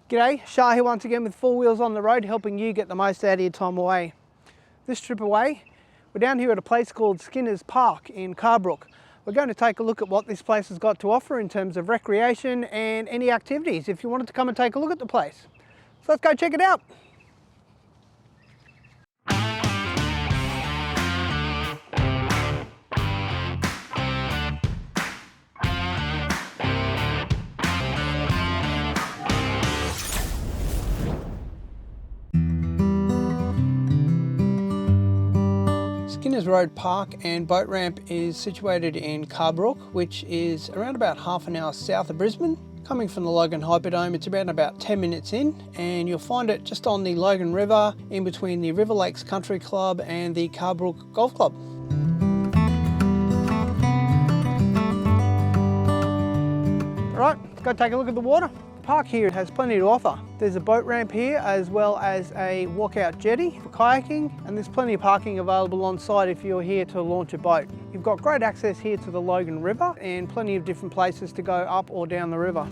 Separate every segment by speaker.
Speaker 1: G'day, Shah here once again with Four Wheels on the Road, helping you get the most out of your time away. This trip away, we're down here at a place called Skinner's Park in Carbrook. We're going to take a look at what this place has got to offer in terms of recreation and any activities if you wanted to come and take a look at the place. So let's go check it out. Skinner's Road Park and Boat Ramp is situated in Carbrook, which is around about half an hour south of Brisbane. Coming from the Logan Hyperdome, it's about 10 minutes in, and you'll find it just on the Logan River, in between the River Lakes Country Club and the Carbrook Golf Club. All right, let's go take a look at the water. The park here has plenty to offer. There's a boat ramp here as well as a walkout jetty for kayaking, and there's plenty of parking available on site if you're here to launch a boat. You've got great access here to the Logan River and plenty of different places to go up or down the river.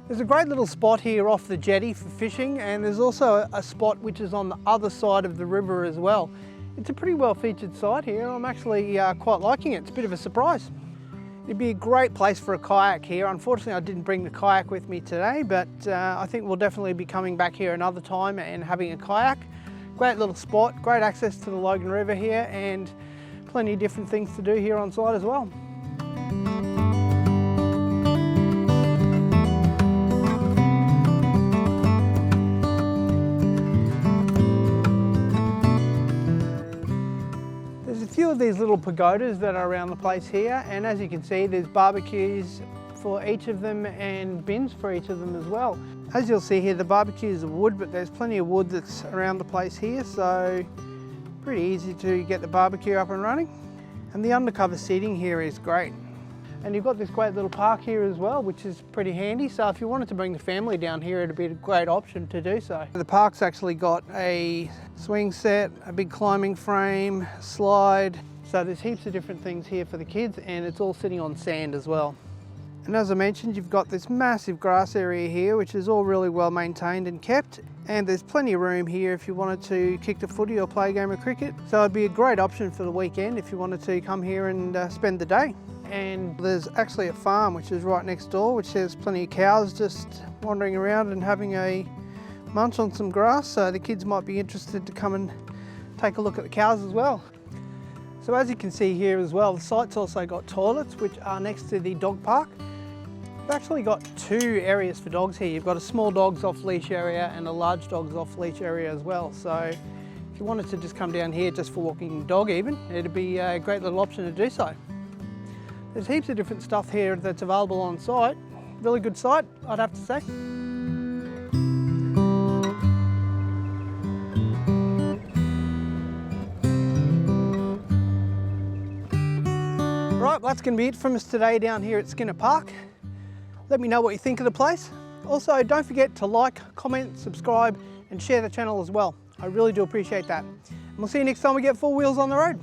Speaker 1: There's a great little spot here off the jetty for fishing, and there's also a spot which is on the other side of the river as well. It's a pretty well featured site here. I'm actually quite liking it. It's a bit of a surprise. It'd be a great place for a kayak here. Unfortunately, I didn't bring the kayak with me today, but I think we'll definitely be coming back here another time and having a kayak. Great little spot, great access to the Logan River here, and plenty of different things to do here on site as well. A few of these little pagodas that are around the place here, and as you can see, there's barbecues for each of them and bins for each of them as well. As you'll see here, the barbecues are wood, but there's plenty of wood that's around the place here, so pretty easy to get the barbecue up and running. And the undercover seating here is great. And you've got this great little park here as well, which is pretty handy. So if you wanted to bring the family down here, it'd be a great option to do so. The park's actually got a swing set, a big climbing frame, slide. So there's heaps of different things here for the kids, and it's all sitting on sand as well. And as I mentioned, you've got this massive grass area here, which is all really well maintained and kept. And there's plenty of room here if you wanted to kick the footy or play a game of cricket. So it'd be a great option for the weekend if you wanted to come here and spend the day. And there's actually a farm which is right next door, which has plenty of cows just wandering around and having a munch on some grass, so the kids might be interested to come and take a look at the cows as well. So as you can see here as well, the site's also got toilets which are next to the dog park. We've actually got two areas for dogs here. You've got a small dogs off leash area and a large dogs off leash area as well. So if you wanted to just come down here just for walking the dog even, it'd be a great little option to do so. There's heaps of different stuff here that's available on site. Really good site, I'd have to say. Right, well, that's going to be it from us today down here at Skinner Park. Let me know what you think of the place. Also, don't forget to like, comment, subscribe and share the channel as well. I really do appreciate that. And we'll see you next time we get Four Wheels on the Road.